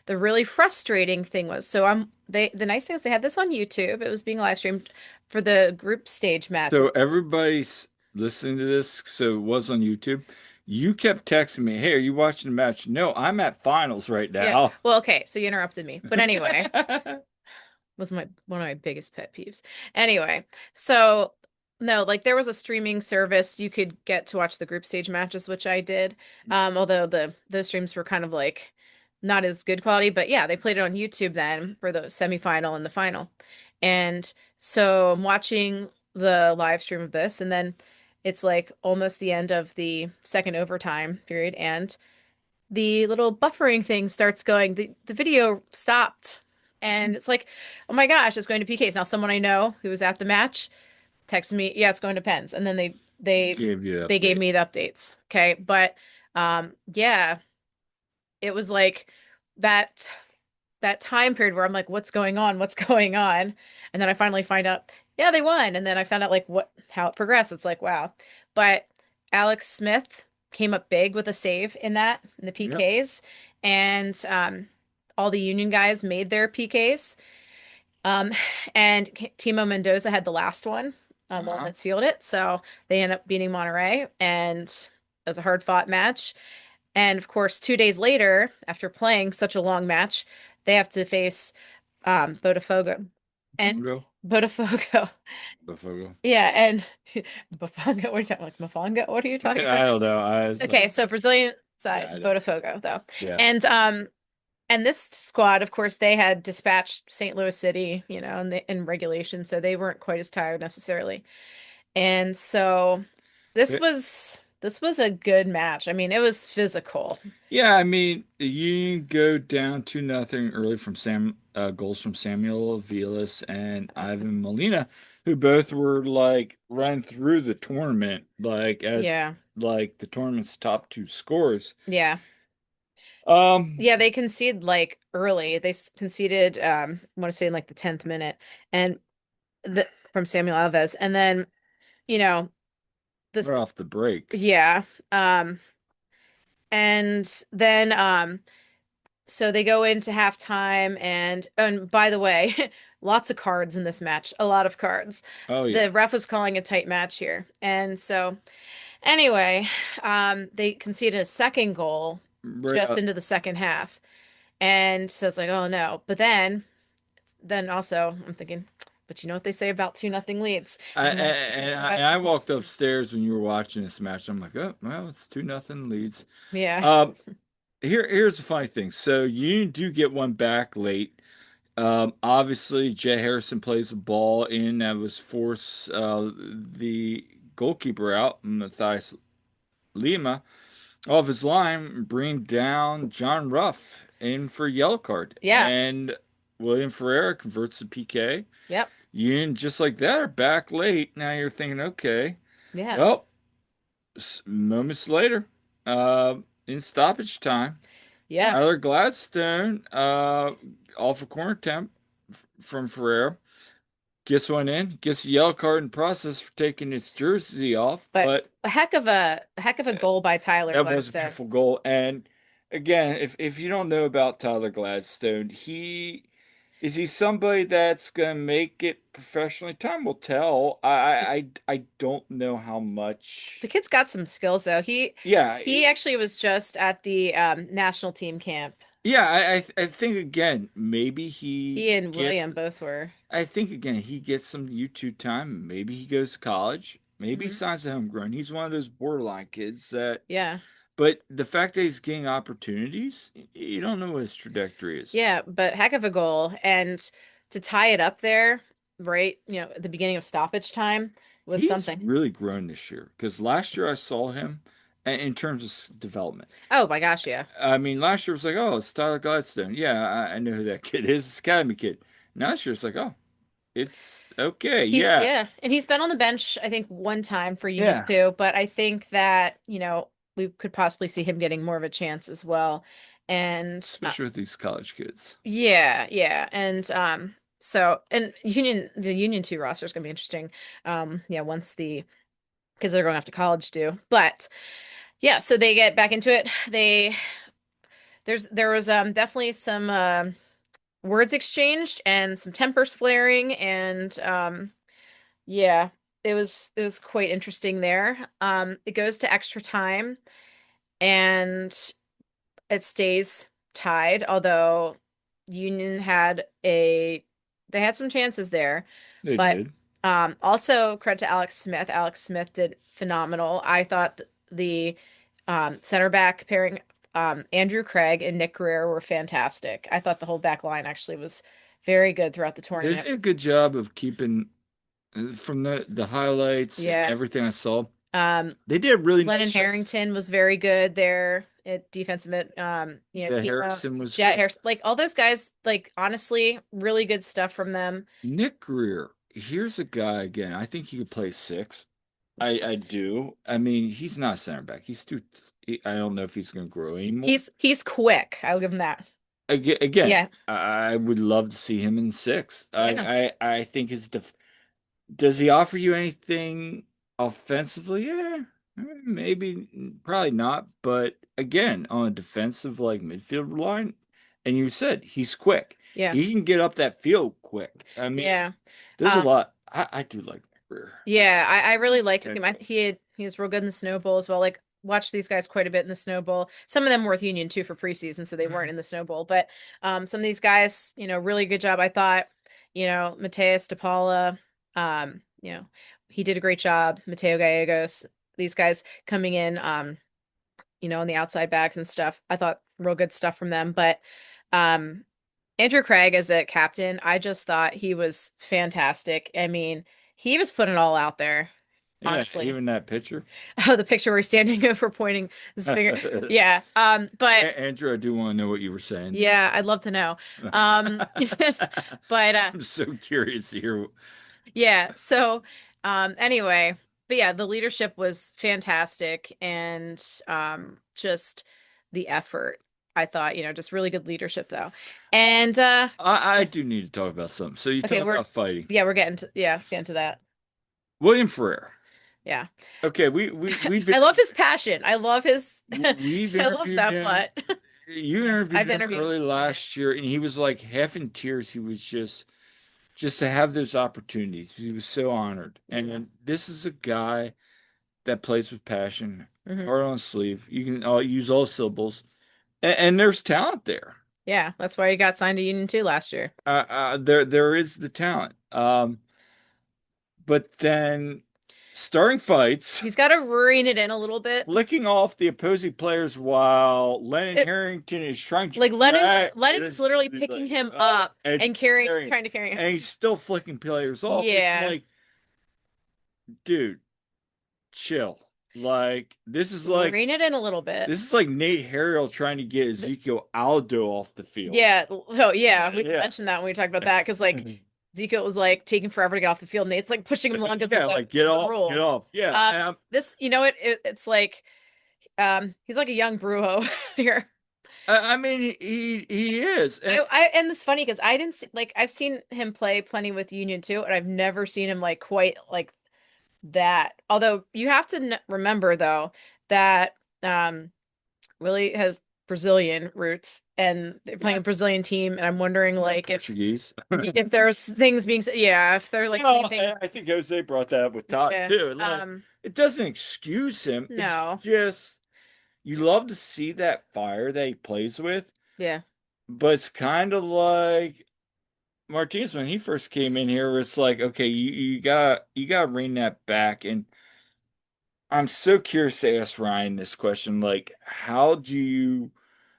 the really frustrating thing was so the nice thing is they had this on YouTube. It was being live streamed for the group stage match. So everybody's listening to this, so it was on YouTube. You kept texting me, "Hey, are you watching the match?" No, I'm at finals right Yeah. now. Well, okay, so you interrupted me. But anyway, was my one of my biggest pet peeves. Anyway, so no, like there was a streaming service you could get to watch the group stage matches, which I did. Although those streams were kind of like not as good quality, but yeah, they played it on YouTube then for the semifinal and the final. And so I'm watching the live stream of this, and then it's like almost the end of the second overtime period, and the little buffering thing starts going. The video stopped, and it's like, oh my gosh, it's going to PKs. Now someone I know who was at the match texted me, yeah, it's going to Pens, and then Gave you an they gave update. me the updates. Okay, but yeah, it was like that that time period where I'm like, what's going on? What's going on? And then I finally find out, yeah, they won. And then I found out like what how it progressed. It's like, wow. But Alex Smith came up big with a save in that in the Yep. PKs. And all the Union guys made their PKs. Um, and Timo Mendoza had the last one, the one Uh-huh. that sealed it. So they end up beating Monterrey, and it was a hard fought match. And of course, 2 days later, after playing such a long match, they have to face Botafogo. And Bongo. Botafogo. Buffalo. Yeah, and Mofongo, what are you talking like Mofongo? What are you talking about? I don't know. I was Okay, like, so Brazilian yeah, side, I don't. Botafogo though. Yeah. And this squad, of course, they had dispatched St. Louis City, in regulation, so they weren't quite as tired necessarily. And so this was a good match. I mean, it was physical. Yeah, I mean, you go down 2-0 early from goals from Samuel Vilas and Ivan Molina, who both were like run through the tournament, like as Yeah. like the tournament's top two scorers. Yeah. Um, Yeah, they conceded like early. They conceded I want to say in like the 10th minute and the from Samuel Alves. And then, you know, this right off the break. yeah. Um and then so they go into halftime and by the way, lots of cards in this match. A lot of cards. Oh yeah, The ref was calling a tight match here. And so anyway, they conceded a second goal right. just into the second half. And so it's like, oh no. But then also I'm thinking, but you know what they say about 2-0 leads. And then And I it's walked upstairs when you were watching this match. I'm like, oh well, it's 2-0 leads. yeah. Um, here's the funny thing. So you do get one back late. Obviously, Jay Harrison plays a ball in that was force the goalkeeper out, Matthias Lima, off his line, bring down John Ruff in for a yellow card, Yeah. and William Ferreira converts the PK. Yep. You just like that are back late. Now you're thinking, okay, Yeah. well, moments later, in stoppage time. Yeah. Tyler Gladstone, off a corner attempt from Ferrer, gets one in, gets a yellow card in process for taking his jersey off, But but a heck of a goal by Tyler that was a Gladstone. beautiful goal. And again, if you don't know about Tyler Gladstone, he somebody that's gonna make it professionally? Time will tell. I don't know how The much. kid's got some skills though. He Yeah, he actually was just at the national team camp. yeah. I think again, maybe he He and gets. William both were. I think again he gets some YouTube time. Maybe he goes to college. Maybe he Hmm. signs a homegrown. He's one of those borderline kids that. Yeah. But the fact that he's getting opportunities, you don't know what his trajectory is. Yeah, but heck of a goal. And to tie it up there, right, at the beginning of stoppage time was He's something. really grown this year because last year I saw him in terms of development. Oh my gosh, yeah. I mean, last year was like, oh, it's Tyler Gladstone. Yeah, I know who that kid is. It's Academy kid. Now this year it's like, oh, it's okay. Yeah, Yeah, and he's been on the bench, I think, one time for Union yeah. too, but I think that, we could possibly see him getting more of a chance as well. And Especially with these college kids. yeah, yeah. And and the Union 2 roster is gonna be interesting. Yeah, once the kids that are going off to college do. But yeah, so they get back into it. There was definitely some words exchanged and some tempers flaring and yeah, it was quite interesting there. It goes to extra time and it stays tied, although Union they had some chances there, They but did. also credit to Alex Smith. Alex Smith did phenomenal. I thought the center back pairing Andrew Craig and Nick Greer were fantastic. I thought the whole back line actually was very good throughout the They tournament. did a good job of keeping from the highlights and Yeah. everything I saw. Um, They did a really Lennon nice job. Harrington was very good there at defensive mid. The Timo, Harrison was Jet good. Harris, like all those guys, like honestly, really good stuff from them. Nick Greer, here's a guy again. I think he could play six. I do. I mean, he's not center back. He's too. I don't know if he's going to grow anymore. He's quick. I'll give him that. Again, Yeah. I would love to see him in six. Yeah. I think his def does he offer you anything offensively? Yeah, maybe, probably not. But again, on a defensive like midfield line, and you said he's quick. Yeah. He can get up that field quick. I mean, Yeah. there's a Um, lot. I do like McGreer. yeah, I really liked Okay. him. He was real good in the Snow Bowl as well. Like watched these guys quite a bit in the Snow Bowl. Some of them were with Union too for preseason, so they weren't in the Snow Bowl. But some of these guys, really good job. I thought, Mateus DePaula, he did a great job. Mateo Gallegos, these guys coming in, on the outside backs and stuff. I thought real good stuff from them. But um Andrew Craig as a captain, I just thought he was fantastic. I mean, he was putting it all out there, Yeah, honestly. even that picture. Oh, the picture where he's standing over pointing his finger. Yeah. But Andrew, I do want to know what you were saying. yeah, I'd love to know. Um, but I'm so curious to hear. yeah, so anyway, but yeah, the leadership was fantastic and just the effort. I thought, just really good leadership though. And I do need to talk about something. So you okay, talk about fighting. we're getting to let's get into that. William Ferrer. Yeah. Okay, we've I love his passion. I love his we've I love interviewed that him. butt. You interviewed I've him interviewed him. early last year, and he was like half in tears. He was just to have those opportunities. He was so honored. And this is a guy that plays with passion, Hmm. heart on his sleeve. You can use all syllables, and there's talent there. Yeah, that's why he got signed to Union 2 last year. There is the talent. But then starting fights, He's got to rein it in a little bit. flicking off the opposing players while Lennon It, Harrington is trying to like drag Lennon's literally picking like, him up and and carrying, trying to carry him. and he's still flicking players off. It's Yeah. like, dude, chill. Like Rein it in a little bit. this is like Nate Harrell trying to get Th- Ezekiel Aldo off the field. Yeah. Oh, yeah. We can Yeah. mention that when we talk about that because, like, Ezekiel was like taking forever to get off the field. Nate's like pushing him along because Yeah, of like the get rule. off. Yeah. This, it's like, he's like a young Brujo here. I mean, he is. And it's funny because I didn't see, like, I've seen him play plenty with Union too, and I've never seen him like quite like that. Although you have to remember though that Willie has Brazilian roots and they're playing a Yeah, Brazilian team, and I'm wondering like Portuguese. if there's things being said, yeah, if they're like saying Well, things, I think Jose brought that up with Todd yeah, too. Like, it doesn't excuse him. It's no, just you love to see that fire that he plays with, yeah, but it's kind of like Martinez when he first came in here. It's like, okay, you got to rein that back. And I'm so curious to ask Ryan this question: like, how do you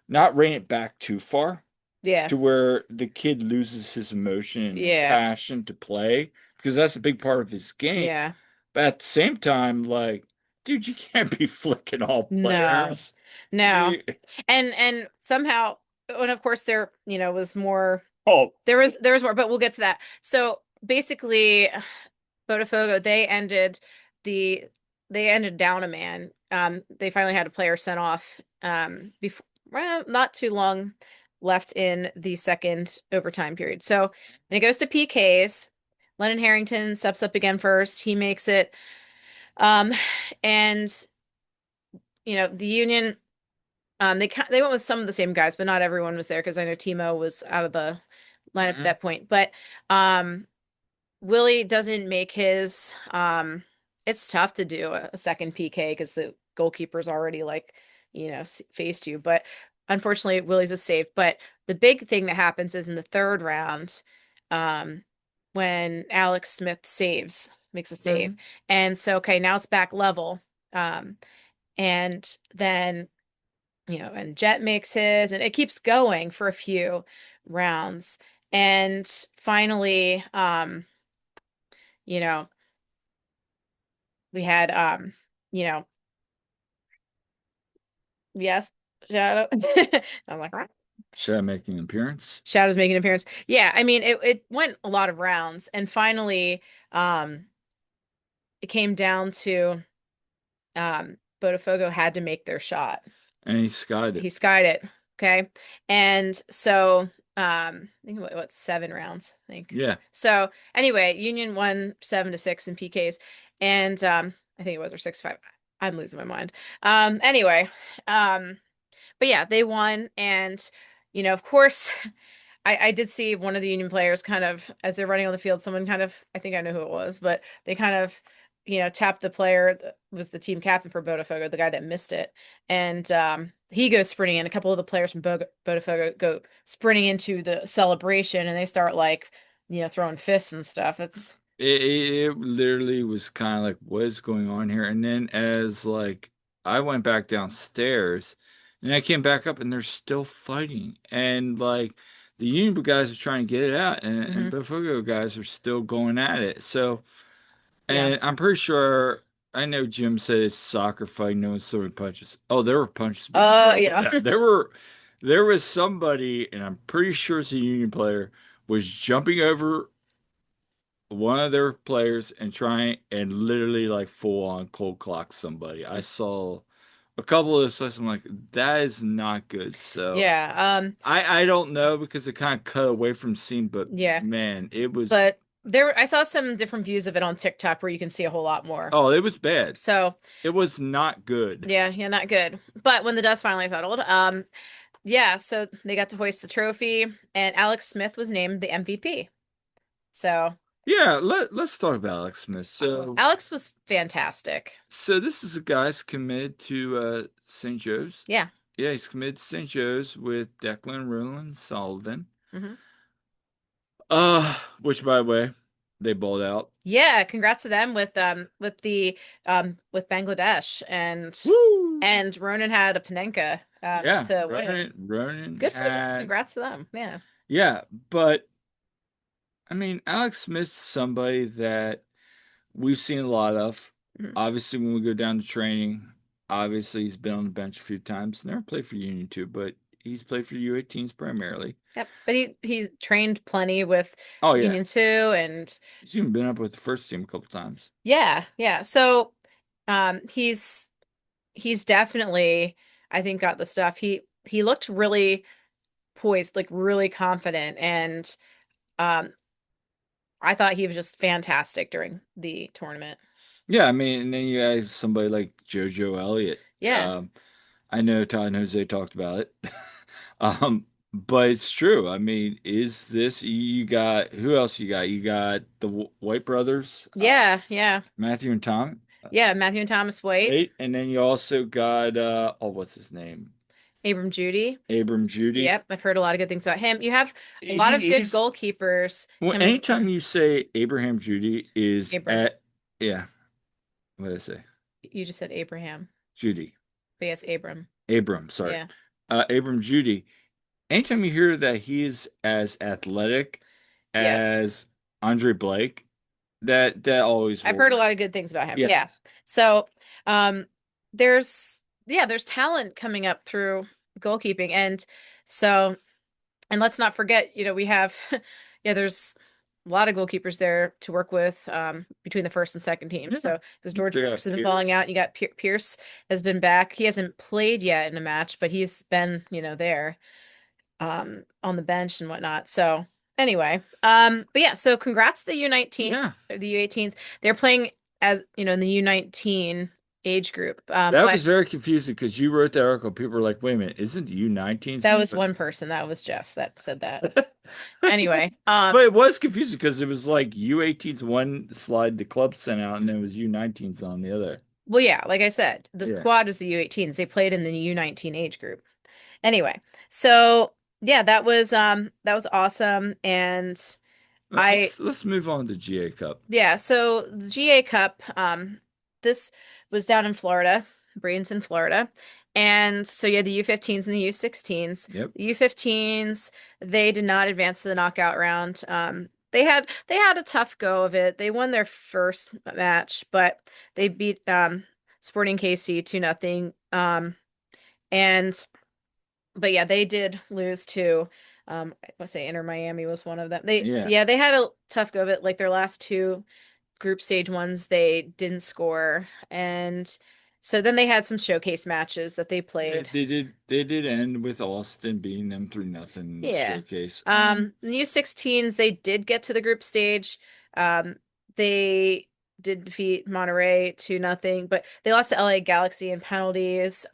not rein it back too far yeah, to where the kid loses his emotion and yeah, passion to play? Because that's a big part of his game. yeah, But at the same time, like, dude, you can't be flicking all no, players. no, You- and somehow, and of course there, was more. Oh, There was more, but we'll get to that. So basically, Botafogo the they ended down a man. They finally had a player sent off before not too long left in the second overtime period. So and it goes to PKs. Lennon Harrington steps up again first. He makes it. Um, and the Union they went with some of the same guys, but not everyone was there because I know Timo was out of the lineup at mhm. that point. But Willie doesn't make his it's tough to do a second PK because the goalkeeper's already like, faced you. But unfortunately, Willie's a save. But the big thing that happens is in the third round, um, when Alex Smith makes a save. Mhm. And so, okay, now it's back level. And then and Jet makes his, and it keeps going for a few rounds. And finally, you know, we had, you know, yes, Shadow. I'm like, "Rah." Shad making an appearance. Shadow's making an appearance. Yeah, I mean, it went a lot of rounds, and finally, um, it came down to Botafogo had to make their shot. And he skied He it. skied it. Okay. And so I think what 7 rounds, I think. Yeah. So anyway, Union won 7-6 in PKs. And I think it was or 6-5. I'm losing my mind. Anyway, um, but yeah, they won. And of course, I did see one of the Union players kind of, as they're running on the field, someone kind of, I think I know who it was, but they kind of, tapped the player that was the team captain for Botafogo, the guy that missed it. And he goes sprinting in. A couple of the players from Botafogo go sprinting into the celebration and they start like, throwing fists and stuff. It's, It literally was kind of like, what is going on here? And then as like I went back downstairs and I came back up and they're still fighting. And like the Union guys are trying to get it out and mhm. Bofogo guys are still going at it. So, Yeah. and I'm pretty sure I know Jim said it's soccer fight, no one's throwing punches. Oh, there were punches being thrown. Yeah. Yeah, there was somebody, and I'm pretty sure it's a Union player, was jumping over one of their players and trying and literally like full on cold clock somebody. I saw a couple of those plays. I'm like, that is not good. So Yeah. I don't know because it kind of cut away from scene, but Yeah. man, it was But I saw some different views of it on TikTok where you can see a whole lot more. oh, it was bad. So It was not good. yeah, yeah, not good. But when the dust finally settled, yeah, so they got to hoist the trophy, and Alex Smith was named the MVP. So Yeah, let's talk about Alex Smith. Alex was fantastic. So this is a guy's committed to St. Joe's. Yeah. Yeah, he's committed to St. Joe's with Declan Roland Sullivan. Hmm. Which by the way, they balled out. Yeah, congrats to them with Bangladesh Woo! and Ronan had a Panenka Yeah, to win it. Ronan Good for them. had Congrats to them. Yeah. yeah, but I mean Alex Smith's somebody that we've seen a lot of. Mhm. Obviously, when we go down to training, obviously he's been on the bench a few times. Never played for Union 2, but he's played for U-18s primarily. Yep. But he's trained plenty with Oh yeah, Union 2 and he's even been up with the first team a couple times. yeah, yeah. So he's definitely, I think, got the stuff. He looked really poised, like really confident, and um I thought he was just fantastic during the tournament. Yeah, I mean, and then you guys somebody like JoJo Elliott. Yeah. Um, I know Todd and Jose talked about it. But it's true. I mean, is this you got who else you got? You got the White brothers, Yeah, yeah. Matthew and Tom, Yeah, Matthew and Thomas White, Wait, and then you also got oh, what's his name? Abram Judy. Abram Judy. Yep, I've heard a lot of good things about him. You have a lot of good He's goalkeepers well, coming anytime from you say Abraham Judy is Abram. at yeah, what did I say? You just said Abraham, Judy. but yeah, it's Abram. Abram, sorry. Yeah. Abram Judy. Anytime you hear that he's as athletic Yes. as Andre Blake, that always I've will. heard a lot of good things about him. Yeah. Yeah. So, um, there's there's talent coming up through goalkeeping, and so and let's not forget, we have yeah, there's a lot of goalkeepers there to work with between the first and second team. Yeah. So because George Yeah, Brooks has been falling Pierce. out, you got Pierce has been back. He hasn't played yet in a match, but he's been there on the bench and whatnot. So anyway, but yeah, so congrats to the U19, Yeah. the U18s. They're playing as in the U19 age group. That But was very confusing because you wrote that article. People were like, wait a minute, isn't the U-19s that in was there? one person. That was Jeff that said that. Anyway, But it was confusing because it was like U-18s one slide the club sent out, and then it was U-19s on the other. well, yeah, like I said, the Yeah. squad is the U18s. They played in the U19 age group. Anyway, so yeah, that was awesome. And I Let's move on to GA Cup. yeah, so the GA Cup, this was down in Florida, Bradenton, Florida. And so you had the U-15s and the U-16s. Yep. The U-15s, they did not advance to the knockout round. They had a tough go of it. They won their first match, but they beat Sporting KC 2-0. And but yeah, they did lose to I want to say Inter Miami was one of them. Yeah. They had a tough go of it. Like their last two group stage ones, they didn't score. And so then they had some showcase matches that they They, played. they did they did end with Austin beating them 3-0 in the Yeah. showcase. The U-16s, they did get to the group stage. They did defeat Monterey 2-0, but they lost to LA Galaxy in penalties.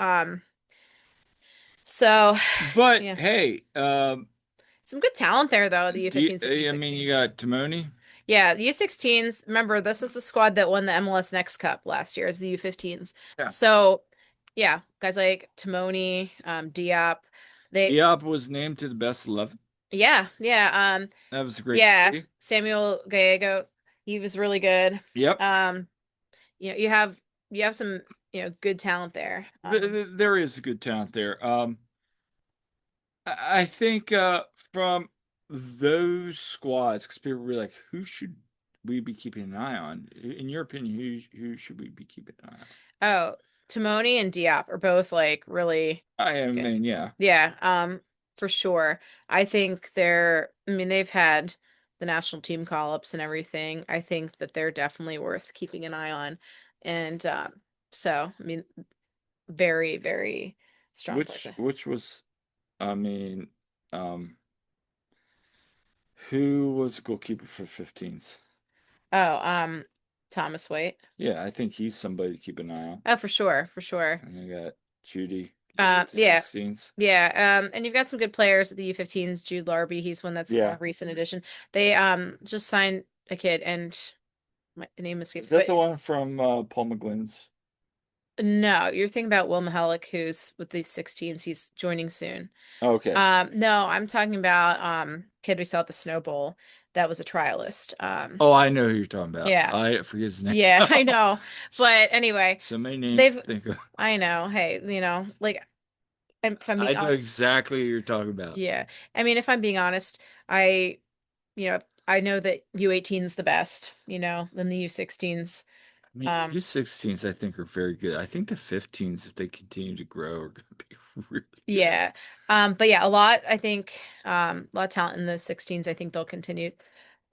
So But yeah. hey, Some good talent there though, the U-15s and I mean, you U-16s. got Timoni. Yeah, the U-16s, remember this is the squad that won the MLS Next Cup last year as the U-15s. Yeah. So, yeah, guys like Timoni, Diop, they Diop was named to the best 11. yeah, That was great to yeah, see. Samuel Gallego, he was really good. Yep. Um, you have some, good talent there. There is a good talent there. I think from those squads, because people were like, who should we be keeping an eye on? In your opinion, who should we be keeping an eye on? Oh, Timoni and Diop are both like really I good. mean, yeah. Yeah, for sure. I mean, they've had the national team call-ups and everything. I think that they're definitely worth keeping an eye on. And so, I mean, very, very strong players. Which was, I mean, um, who was the goalkeeper for 15s? Oh, Thomas Waite. Yeah, I think he's somebody to keep an eye on. Oh, for sure, for sure. And you got Judy with the Yeah, 16s. yeah. And you've got some good players at the U-15s. Jude Larby, he's one that's a more Yeah. recent addition. They just signed a kid, and my name escapes Is me, that but the one from Paul McGlynn's? no, you're thinking about Will Mihelic, who's with the 16s. He's joining soon. Okay. No, I'm talking about kid we saw at the Snow Bowl that was a trialist. Oh, I know who you're talking about. Yeah, I forget his name. yeah, I know. But anyway, So many names to they've think of. I know. Hey, like if I'm being I know honest, exactly who you're talking about. yeah. I mean, if I'm being honest, I I know that U18's the best, than the U16s. I mean, Um, U16s I think are very good. I think the 15s, if they continue to grow, are going to be really good. yeah. But yeah, I think, a lot of talent in the 16s. I think they'll continue.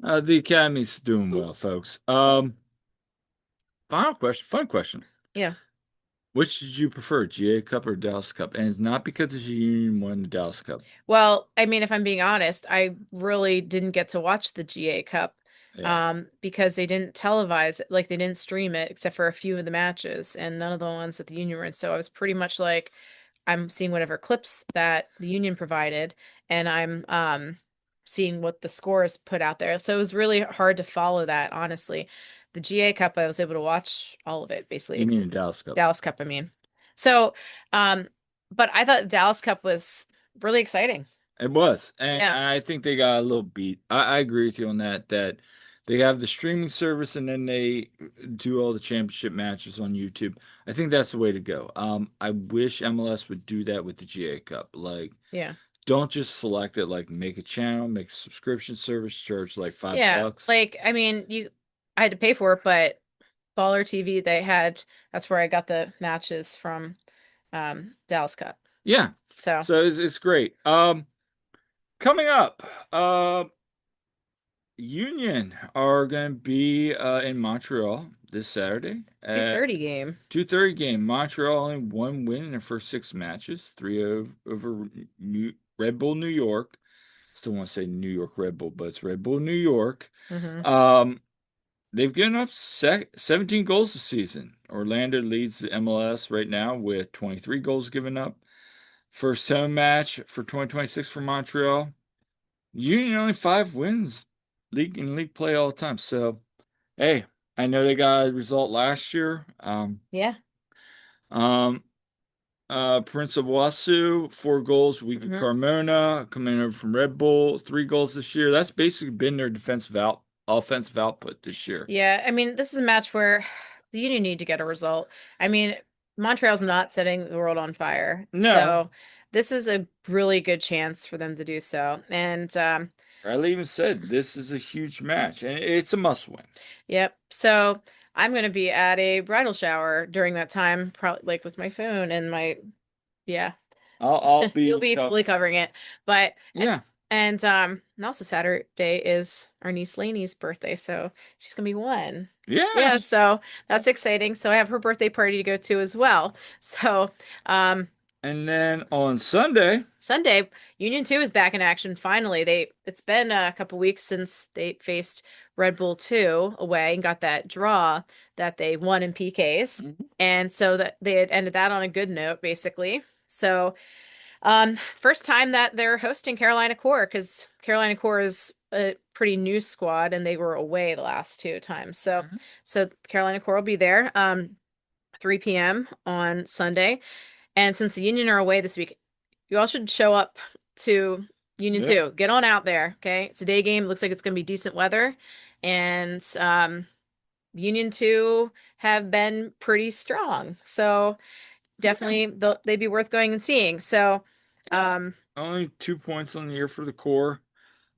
The Academy's doing well, folks. Final question, fun question. Yeah. Which did you prefer, GA Cup or Dallas Cup? And it's not because the Union won the Dallas Cup. Well, I mean, if I'm being honest, I really didn't get to watch the GA Cup Yeah. because they didn't televise it, like they didn't stream it except for a few of the matches and none of the ones that the Union were in. So I was pretty much like I'm seeing whatever clips that the Union provided and I'm seeing what the scores put out there. So it was really hard to follow that, honestly. The GA Cup, I was able to watch all of it, You basically. mean the Dallas Cup? Dallas Cup, I mean. So, um, but I thought Dallas Cup was really exciting. It was. And Yeah. I think they got a little beat. I agree with you on that, that they have the streaming service and then they do all the championship matches on YouTube. I think that's the way to go. I wish MLS would do that with the GA Cup. Like, Yeah. don't just select it, like make a channel, make a subscription service, charge like five Yeah. bucks. Like, I mean, I had to pay for it, but Baller TV, that's where I got the matches from Dallas Cup. Yeah. So So it's great. Coming up, Union are going to be in Montreal this Saturday at 2:30 game. 2:30 game. Montreal only one win in their first six matches, three over Red Bull New York. Still want to say New York Red Bull, but it's Red Bull New York. Hmm. Um, they've given up 17 goals this season. Orlando leads the MLS right now with 23 goals given up. First home match for 2026 for Montreal. Union only five wins league play all the time. So, hey, I know they got a result last year. Yeah. Um, Prince of Wasu, 4 goals. Wika Hmm. Carmona coming over from Red Bull, 3 goals this year. That's basically been their offensive output this year. Yeah. I mean, this is a match where the Union need to get a result. I mean, Montreal's not setting the world on fire. No, So this is a really good chance for them to do so. And Riley even said this is a huge match and it's a must win. yep. So I'm going to be at a bridal shower during that time, probably like with my phone and my, yeah. I'll You'll be be fully covering it. But yeah, and also Saturday is our niece Lainey's birthday, so she's gonna be one. yeah. Yeah, so that's exciting. So I have her birthday party to go to as well. So um And then on Sunday, Sunday, Union 2 is back in action finally. It's been a couple weeks since they faced Red Bull 2 away and got that draw that they won in PKs. Mhm. And so that they had ended that on a good note, basically. So first time that they're hosting Carolina Core because Carolina Core is a pretty new squad and they were away the last two times. So Carolina Core will be there 3 p.m. on Sunday. And since the Union are away this week, you all should show up to Union Yep. 2. Get on out there, okay? It's a day game. Looks like it's going to be decent weather. And Union 2 have been pretty strong. So Yeah. definitely they'd be worth going and seeing. So Only 2 points on the year for the core.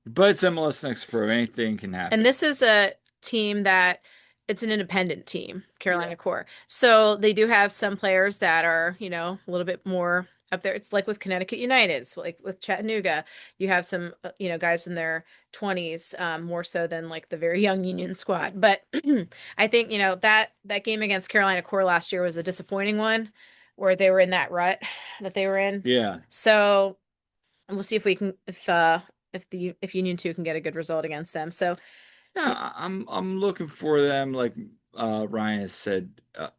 But it's MLS Next Pro. Anything can and happen. this is a team that it's an independent team, Yeah. Carolina Core. So they do have some players that are, a little bit more up there. It's like with Connecticut United, it's like with Chattanooga. You have some, guys in their 20s, more so than like the very young Union squad. But I think, that game against Carolina Core last year was a disappointing one where they were in that rut that they were in. Yeah. So we'll see if we can if Union 2 can get a good result against them. So Yeah, I'm looking for them, like Ryan has said,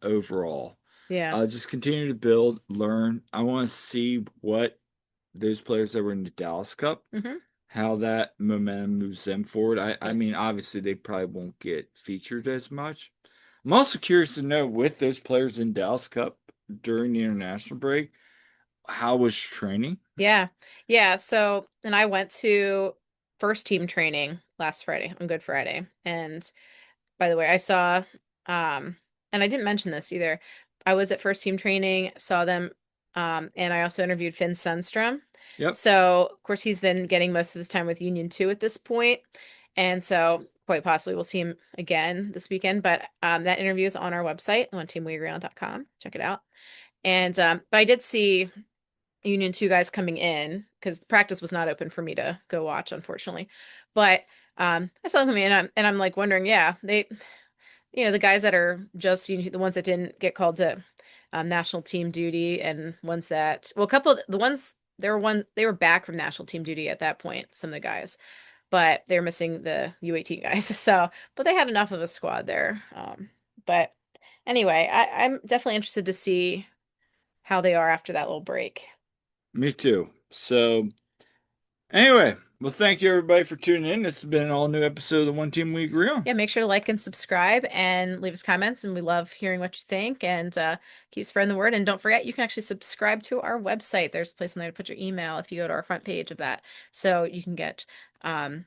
overall. yeah. Just continue to build, learn. I want to see what those players that were in the Dallas Cup, Hmm. how that momentum moves them forward. I Yeah. mean, obviously they probably won't get featured as much. I'm also curious to know with those players in Dallas Cup during the international break, how was training? Yeah. Yeah. So, and I went to first team training last Friday on Good Friday. And by the way, I saw, um, and I didn't mention this either. I was at first team training, saw them, and I also interviewed Finn Sundstrom. Yep. So, of course, he's been getting most of his time with Union 2 at this point. And so, quite possibly, we'll see him again this weekend. But that interview is on our website, onteamweagree.com. Check it out. And, but I did see Union 2 guys coming in because practice was not open for me to go watch, unfortunately. But I saw them coming in and I'm like wondering, yeah, the guys that are just the ones that didn't get called to national team duty and ones that, well, a couple of the ones, they were back from national team duty at that point, some of the guys, but they were missing the U-18 guys. So, but they had enough of a squad there. But anyway, I'm definitely interested to see how they are after that little break. Me too. So anyway, well, thank you everybody for tuning in. This has been an all new episode of the One Team We Agree On. Yeah, make sure to like and subscribe and leave us comments. And we love hearing what you think and keep spreading the word. And don't forget, you can actually subscribe to our website. There's a place on there to put your email if you go to our front page of that. So you can get um,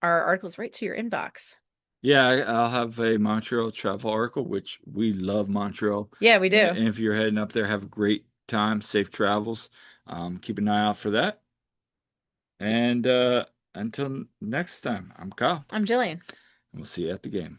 our articles right to your inbox. Yeah, I'll have a Montreal travel article, which we love Montreal. Yeah, we do. And if you're heading up there, have a great time, safe travels. Keep an eye out for that. And until next time, I'm Kyle, I'm Jillian. and we'll see you at the game.